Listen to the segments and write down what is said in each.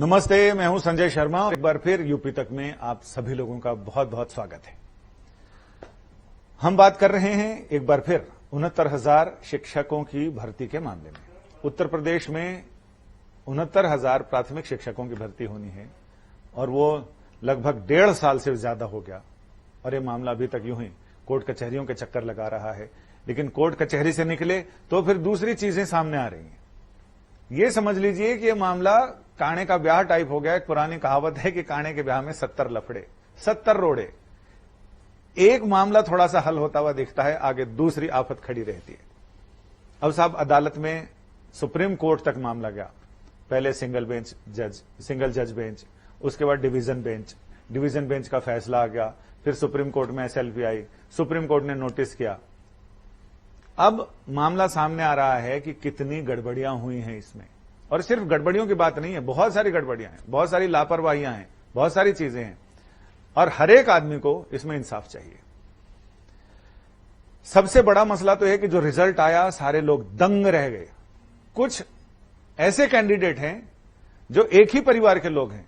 नमस्ते, मैं हूं संजय शर्मा और एक बार फिर यूपी तक में आप सभी लोगों का बहुत बहुत स्वागत है। हम बात कर रहे हैं एक बार फिर 69,000 शिक्षकों की भर्ती के मामले में। उत्तर प्रदेश में 69,000 प्राथमिक शिक्षकों की भर्ती होनी है और वो लगभग 1.5 साल से ज्यादा हो गया और ये मामला अभी तक यूं ही कोर्ट कचहरियों के चक्कर लगा रहा है। लेकिन कोर्ट कचहरी से निकले तो फिर दूसरी चीजें सामने आ रही हैं। ये समझ लीजिए कि ये मामला काणे का ब्याह टाइप हो गया। एक पुरानी कहावत है कि काणे के ब्याह में 70 लफड़े, 70 रोड़े। एक मामला थोड़ा सा हल होता हुआ दिखता है, आगे दूसरी आफत खड़ी रहती है। अब साहब अदालत में सुप्रीम कोर्ट तक मामला गया। पहले सिंगल जज बेंच, उसके बाद डिवीजन बेंच का फैसला आ गया, फिर सुप्रीम कोर्ट में SLP आई, सुप्रीम कोर्ट ने नोटिस किया। अब मामला सामने आ रहा है कि कितनी गड़बड़ियां हुई हैं इसमें। और सिर्फ गड़बड़ियों की बात नहीं है, बहुत सारी गड़बड़ियां हैं, बहुत सारी लापरवाहियां हैं, बहुत सारी चीजें हैं और हर एक आदमी को इसमें इंसाफ चाहिए। सबसे बड़ा मसला तो है कि जो रिजल्ट आया सारे लोग दंग रह गए। कुछ ऐसे कैंडिडेट हैं जो एक ही परिवार के लोग हैं।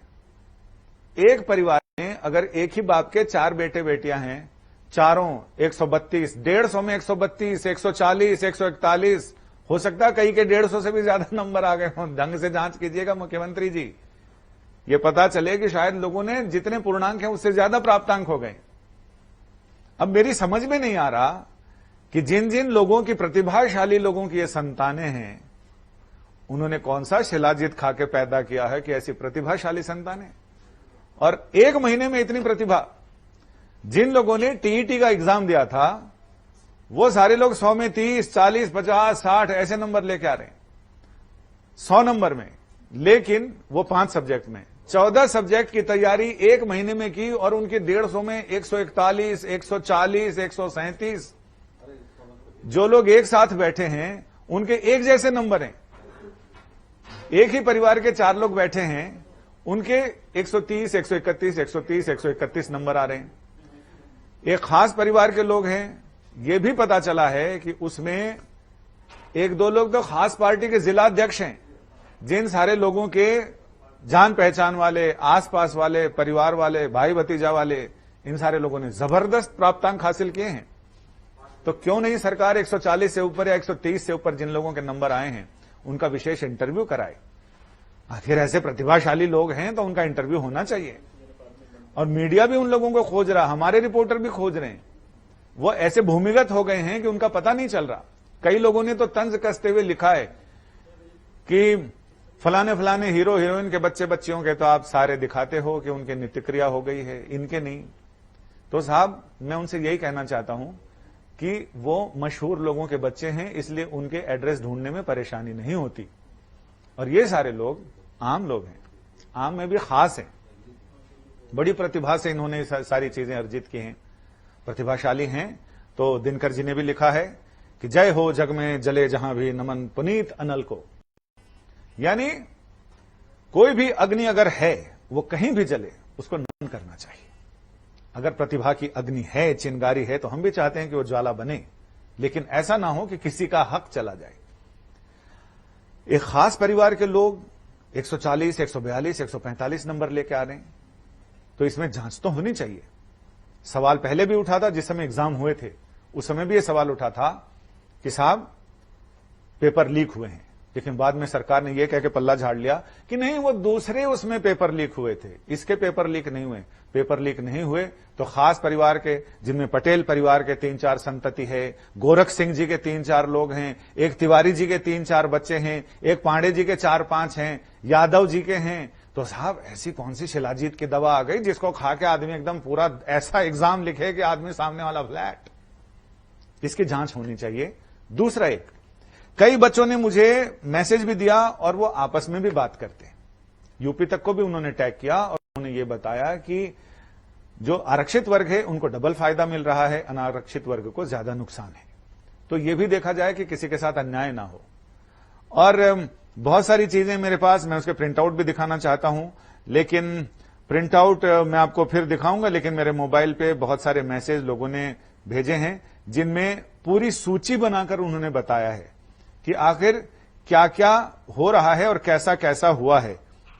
एक परिवार में अगर एक ही बाप के 4 बेटे बेटियां हैं, चारों 132, 150 में 132, 140, 141, हो सकता है कहीं के 150 से भी ज्यादा नंबर आ गए हों। ढंग से जांच कीजिएगा मुख्यमंत्री जी, ये पता चले कि शायद लोगों ने जितने पूर्णांक हैं उससे ज्यादा प्राप्तांक हो गए। अब मेरी समझ में नहीं आ रहा कि जिन जिन लोगों की, प्रतिभाशाली लोगों की ये संतानें हैं, उन्होंने कौन सा शिलाजीत खा के पैदा किया है कि ऐसी प्रतिभाशाली संतानें। और 1 महीने में इतनी प्रतिभा। जिन लोगों ने TET का एग्जाम दिया था वो सारे लोग 100 में 30, 40, 50, 60 ऐसे नंबर लेके आ रहे हैं 100 नंबर में। लेकिन वो 5 सब्जेक्ट में 14 सब्जेक्ट की तैयारी 1 महीने में की और उनके 150 में 141, 140, 137। जो लोग एक साथ बैठे हैं उनके एक जैसे नंबर हैं। एक ही परिवार के 4 लोग बैठे हैं, उनके 130, 131, 130, 131 नंबर आ रहे हैं। एक खास परिवार के लोग हैं, ये भी पता चला है कि उसमें 1-2 लोग तो खास पार्टी के जिला अध्यक्ष हैं। जिन सारे लोगों के जान पहचान वाले, आसपास वाले, परिवार वाले, भाई भतीजा वाले, इन सारे लोगों ने जबरदस्त प्राप्तांक हासिल किए हैं। तो क्यों नहीं सरकार 140 से ऊपर या 130 से ऊपर जिन लोगों के नंबर आए हैं उनका विशेष इंटरव्यू कराए। आखिर ऐसे प्रतिभाशाली लोग हैं तो उनका इंटरव्यू होना चाहिए। और मीडिया भी उन लोगों को खोज रहा, हमारे रिपोर्टर भी खोज रहे हैं। वो ऐसे भूमिगत हो गए हैं कि उनका पता नहीं चल रहा। कई लोगों ने तो तंज कसते हुए लिखा है कि फलाने फलाने हीरो हीरोइन के बच्चे बच्चियों के तो आप सारे दिखाते हो कि उनके नित्य क्रिया हो गई है, इनके नहीं। तो साहब मैं उनसे यही कहना चाहता हूं कि वो मशहूर लोगों के बच्चे हैं, इसलिए उनके एड्रेस ढूंढने में परेशानी नहीं होती। और ये सारे लोग आम लोग हैं, आम में भी खास हैं। बड़ी प्रतिभा से इन्होंने सारी चीजें अर्जित की हैं, प्रतिभाशाली हैं। तो दिनकर जी ने भी लिखा है कि जय हो जग में जले जहां भी नमन पुनीत अनल को। यानी कोई भी अग्नि अगर है वो कहीं भी जले, उसको नमन करना चाहिए। अगर प्रतिभा की अग्नि है, चिंगारी है, तो हम भी चाहते हैं कि वो ज्वाला बने, लेकिन ऐसा ना हो कि किसी का हक चला जाए। एक खास परिवार के लोग 140, 142, 145 नंबर लेके आ रहे हैं, तो इसमें जांच तो होनी चाहिए। सवाल पहले भी उठा था, जिस समय एग्जाम हुए थे उस समय भी यह सवाल उठा था कि साहब पेपर लीक हुए हैं। लेकिन बाद में सरकार ने यह कह के पल्ला झाड़ लिया कि नहीं, वो दूसरे उसमें पेपर लीक हुए थे, इसके पेपर लीक नहीं हुए। पेपर लीक नहीं हुए तो खास परिवार के, जिनमें पटेल परिवार के 3-4 संतति है, गोरख सिंह जी के 3-4 लोग हैं, एक तिवारी जी के 3-4 बच्चे हैं, एक पांडे जी के 4-5 हैं, यादव जी के हैं। तो साहब ऐसी कौन सी शिलाजीत की दवा आ गई जिसको खा के आदमी एकदम पूरा ऐसा एग्जाम लिखे कि आदमी सामने वाला फ्लैट। इसकी जांच होनी चाहिए। दूसरा, एक कई बच्चों ने मुझे मैसेज भी दिया और वो आपस में भी बात करते हैं। यूपी तक को भी उन्होंने टैग किया और उन्होंने ये बताया कि जो आरक्षित वर्ग है उनको डबल फायदा मिल रहा है, अनारक्षित वर्ग को ज्यादा नुकसान है। तो ये भी देखा जाए कि किसी के साथ अन्याय ना हो। और बहुत सारी चीजें मेरे पास, मैं उसके प्रिंट आउट भी दिखाना चाहता हूं, लेकिन प्रिंट आउट मैं आपको फिर दिखाऊंगा। लेकिन मेरे मोबाइल पे बहुत सारे मैसेज लोगों ने भेजे हैं जिनमें पूरी सूची बनाकर उन्होंने बताया है कि आखिर क्या क्या हो रहा है और कैसा कैसा हुआ है।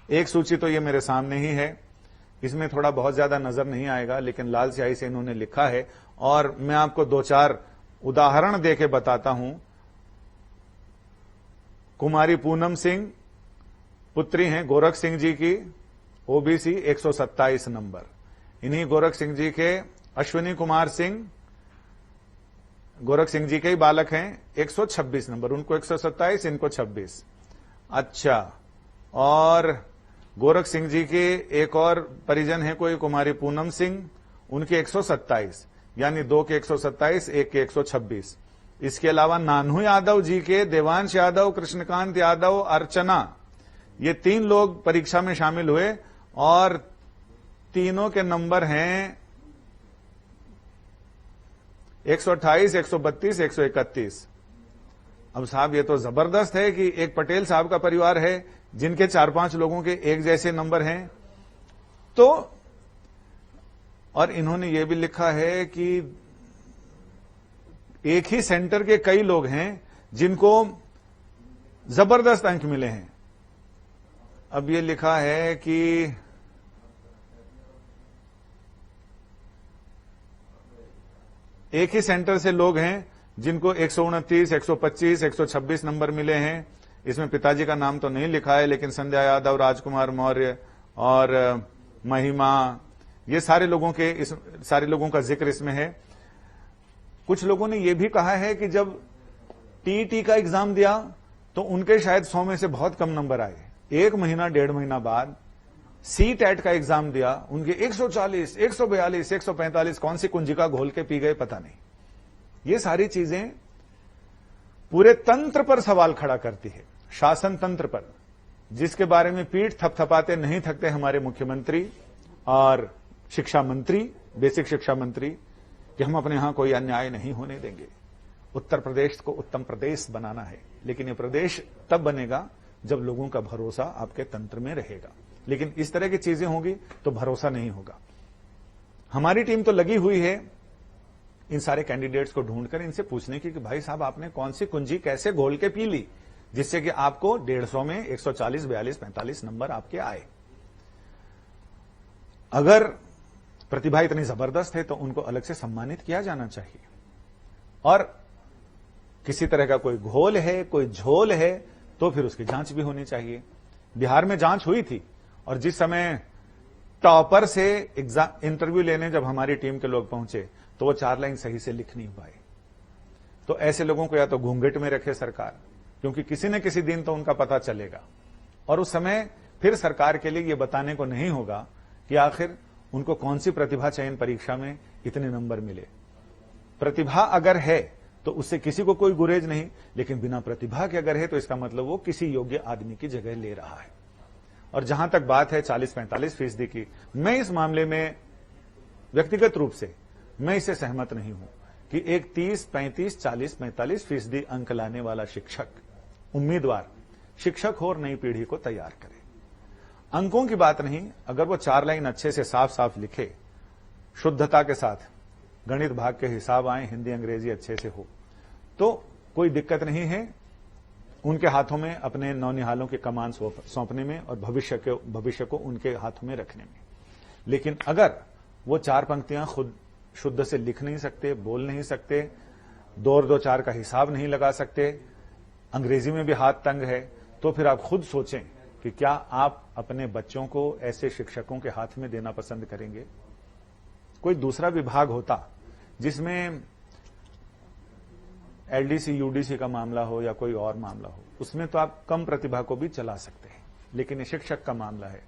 एक सूची तो ये मेरे सामने ही है, इसमें थोड़ा बहुत ज्यादा नजर नहीं आएगा, लेकिन लाल स्याही से इन्होंने लिखा है और मैं आपको 2-4 उदाहरण देके बताता हूं। कुमारी पूनम सिंह पुत्री हैं गोरख सिंह जी की, ओबीसी 127 नंबर। इन्हीं गोरख सिंह जी के अश्विनी कुमार सिंह गोरख सिंह जी के ही बालक हैं, 126 नंबर, उनको 127, इनको 26। अच्छा, और गोरख सिंह जी के एक और परिजन है कोई कुमारी पूनम सिंह, उनके 127, यानी 2 के 127, 1 के 126। इसके अलावा नानू यादव जी के देवांश यादव, कृष्णकांत यादव, अर्चना, ये 3 लोग परीक्षा में शामिल हुए और तीनों के नंबर हैं 128, 132, 131। अब साहब ये तो जबरदस्त है कि एक पटेल साहब का परिवार है जिनके 4-5 लोगों के एक जैसे नंबर हैं। तो और इन्होंने ये भी लिखा है कि एक ही सेंटर के कई लोग हैं जिनको जबरदस्त अंक मिले हैं। अब ये लिखा है कि एक ही सेंटर से लोग हैं जिनको 129, 125, 126 नंबर मिले हैं। इसमें पिताजी का नाम तो नहीं लिखा है, लेकिन संध्या यादव, राजकुमार मौर्य और महिमा, ये सारे लोगों का जिक्र इसमें है। कुछ लोगों ने यह भी कहा है कि जब टीईटी का एग्जाम दिया तो उनके शायद 100 में से बहुत कम नंबर आए। 1 महीना 1.5 महीना बाद सीटेट का एग्जाम दिया, उनके 140, 142, 145 कौन सी कुंजिका घोल के पी गए पता नहीं। ये सारी चीजें पूरे तंत्र पर सवाल खड़ा करती है, शासन तंत्र पर, जिसके बारे में पीठ थपथपाते नहीं थकते हमारे मुख्यमंत्री और शिक्षा मंत्री, बेसिक शिक्षा मंत्री, कि हम अपने यहां कोई अन्याय नहीं होने देंगे। उत्तर प्रदेश को उत्तम प्रदेश बनाना है, लेकिन यह प्रदेश तब बनेगा जब लोगों का भरोसा आपके तंत्र में रहेगा। लेकिन इस तरह की चीजें होंगी तो भरोसा नहीं होगा। हमारी टीम तो लगी हुई है इन सारे कैंडिडेट्स को ढूंढकर इनसे पूछने की कि भाई साहब आपने कौन सी कुंजी कैसे घोल के पी ली जिससे कि आपको 150 में 140, 42, 45 नंबर आपके आए। अगर प्रतिभा इतनी जबरदस्त है तो उनको अलग से सम्मानित किया जाना चाहिए। और किसी तरह का कोई घोल है, कोई झोल है, तो फिर उसकी जांच भी होनी चाहिए। बिहार में जांच हुई थी और जिस समय टॉपर से इंटरव्यू लेने जब हमारी टीम के लोग पहुंचे तो वो 4 लाइन सही से लिख नहीं पाए। तो ऐसे लोगों को या तो घूंघट में रखे सरकार, क्योंकि किसी न किसी दिन तो उनका पता चलेगा और उस समय फिर सरकार के लिए ये बताने को नहीं होगा कि आखिर उनको कौन सी प्रतिभा चयन परीक्षा में इतने नंबर मिले। प्रतिभा अगर है तो उससे किसी को कोई गुरेज नहीं, लेकिन बिना प्रतिभा के अगर है तो इसका मतलब वो किसी योग्य आदमी की जगह ले रहा है। और जहां तक बात है 40-45% की, मैं इस मामले में व्यक्तिगत रूप से मैं इससे सहमत नहीं हूं कि एक 30, 35, 40, 45% अंक लाने वाला शिक्षक, उम्मीदवार शिक्षक हो और नई पीढ़ी को तैयार करे। अंकों की बात नहीं, अगर वो 4 लाइन अच्छे से साफ साफ लिखे, शुद्धता के साथ, गणित भाग के हिसाब आए, हिंदी अंग्रेजी अच्छे से हो, तो कोई दिक्कत नहीं है उनके हाथों में अपने नौनिहालों के कमान सौंपने में और भविष्य को उनके हाथों में रखने में। लेकिन अगर वो 4 पंक्तियां खुद शुद्ध से लिख नहीं सकते, बोल नहीं सकते, 2 और 2 4 का हिसाब नहीं लगा सकते, अंग्रेजी में भी हाथ तंग है, तो फिर आप खुद सोचें कि क्या आप अपने बच्चों को ऐसे शिक्षकों के हाथ में देना पसंद करेंगे। कोई दूसरा विभाग होता जिसमें एलडीसी, यूडीसी का मामला हो या कोई और मामला हो, उसमें तो आप कम प्रतिभा को भी चला सकते हैं। लेकिन ये शिक्षक का मामला है।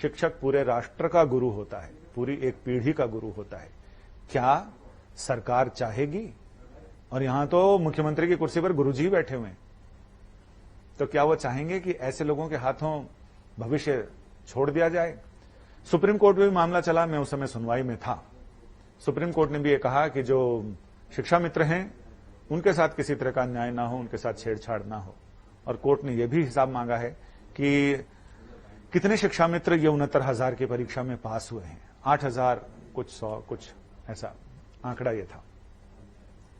शिक्षक पूरे राष्ट्र का गुरु होता है, पूरी एक पीढ़ी का गुरु होता है। क्या सरकार चाहेगी, और यहां तो मुख्यमंत्री की कुर्सी पर गुरुजी बैठे हुए हैं, तो क्या वो चाहेंगे कि ऐसे लोगों के हाथों भविष्य छोड़ दिया जाए। सुप्रीम कोर्ट में भी मामला चला, मैं उस समय सुनवाई में था। सुप्रीम कोर्ट ने भी ये कहा कि जो शिक्षा मित्र हैं उनके साथ किसी तरह का अन्याय ना हो, उनके साथ छेड़छाड़ ना हो। और कोर्ट ने यह भी हिसाब मांगा है कि कितने शिक्षा मित्र ये 69,000 की परीक्षा में पास हुए हैं। 8,000 कुछ 100 कुछ ऐसा आंकड़ा ये था।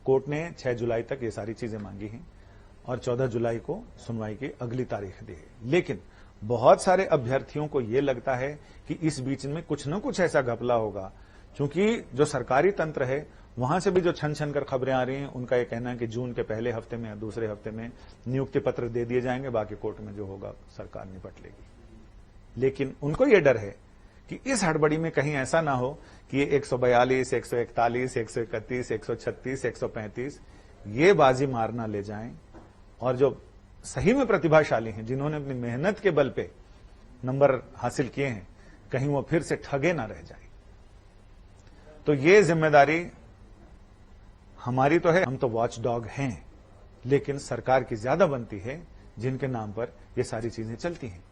कोर्ट ने 6 जुलाई तक ये सारी चीजें मांगी हैं और 14 जुलाई को सुनवाई की अगली तारीख दी है। लेकिन बहुत सारे अभ्यर्थियों को यह लगता है कि इस बीच में कुछ न कुछ ऐसा घपला होगा, क्योंकि जो सरकारी तंत्र है वहां से भी जो छन छन कर खबरें आ रही हैं, उनका यह कहना है कि जून के पहले हफ्ते में या दूसरे हफ्ते में नियुक्ति पत्र दे दिए जाएंगे, बाकी कोर्ट में जो होगा सरकार निपट लेगी। लेकिन उनको यह डर है कि इस हड़बड़ी में कहीं ऐसा ना हो कि ये 142, 141, 131, 136, 135 ये बाजी मारना ले जाएं, और जो सही में प्रतिभाशाली हैं, जिन्होंने अपनी मेहनत के बल पे नंबर हासिल किए हैं, कहीं वो फिर से ठगे ना रह जाए। तो ये जिम्मेदारी हमारी तो है, हम तो वॉच डॉग हैं, लेकिन सरकार की ज्यादा बनती है जिनके नाम पर ये सारी चीजें चलती हैं।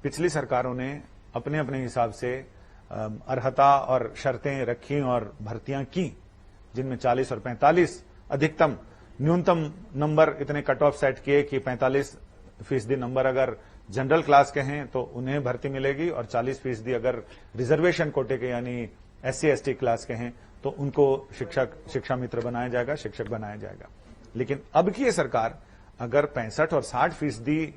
पिछली सरकारों ने अपने अपने हिसाब से अर्हता और शर्तें रखी और भर्तियां की, जिनमें 40 और 45 अधिकतम न्यूनतम नंबर इतने कट ऑफ सेट किए कि 45% नंबर अगर जनरल क्लास के हैं तो उन्हें भर्ती मिलेगी, और 40% अगर रिजर्वेशन कोटे के यानी SC/ST क्लास के हैं तो उनको शिक्षा मित्र बनाया जाएगा, शिक्षक बनाया जाएगा। लेकिन अब की ये सरकार अगर 65 और 60%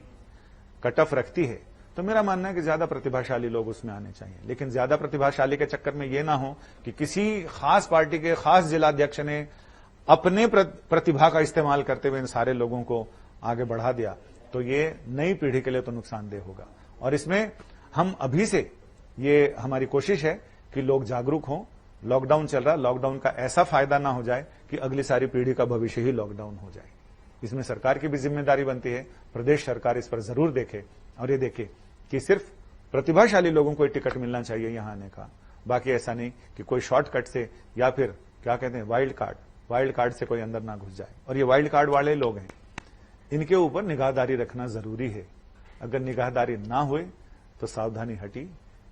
कट ऑफ रखती है तो मेरा मानना है कि ज्यादा प्रतिभाशाली लोग उसमें आने चाहिए। लेकिन ज्यादा प्रतिभाशाली के चक्कर में यह ना हो कि किसी खास पार्टी के खास जिलाध्यक्ष ने अपने प्रतिभा का इस्तेमाल करते हुए इन सारे लोगों को आगे बढ़ा दिया, तो ये नई पीढ़ी के लिए तो नुकसानदेह होगा। और इसमें हम अभी से, ये हमारी कोशिश है कि लोग जागरूक हों। लॉकडाउन चल रहा, लॉकडाउन का ऐसा फायदा ना हो जाए कि अगली सारी पीढ़ी का भविष्य ही लॉकडाउन हो जाए। इसमें सरकार की भी जिम्मेदारी बनती है, प्रदेश सरकार इस पर जरूर देखे और ये देखे कि सिर्फ प्रतिभाशाली लोगों को टिकट मिलना चाहिए यहां आने का, बाकी ऐसा नहीं कि कोई शॉर्टकट से या फिर क्या कहते हैं वाइल्ड कार्ड से कोई अंदर ना घुस जाए। और ये वाइल्ड कार्ड वाले लोग हैं, इनके ऊपर निगाहदारी रखना जरूरी है। अगर निगाहदारी ना हुए तो सावधानी हटी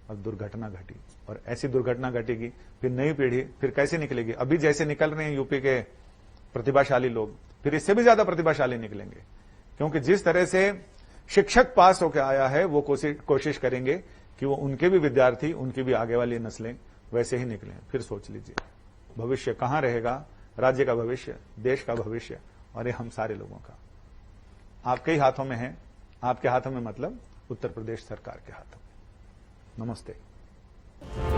और दुर्घटना घटी, और ऐसी दुर्घटना घटेगी फिर नई पीढ़ी फिर कैसे निकलेगी। अभी जैसे निकल रहे हैं यूपी के प्रतिभाशाली लोग, फिर इससे भी ज्यादा प्रतिभाशाली निकलेंगे, क्योंकि जिस तरह से शिक्षक पास होकर आया है वो कोशिश करेंगे कि वो उनके भी विद्यार्थी, उनकी भी आगे वाली नस्लें वैसे ही निकलें। फिर सोच लीजिए भविष्य कहां रहेगा, राज्य का भविष्य, देश का भविष्य, और ये हम सारे लोगों का आपके ही हाथों में है। आपके हाथों में मतलब उत्तर प्रदेश सरकार के हाथों में। नमस्ते।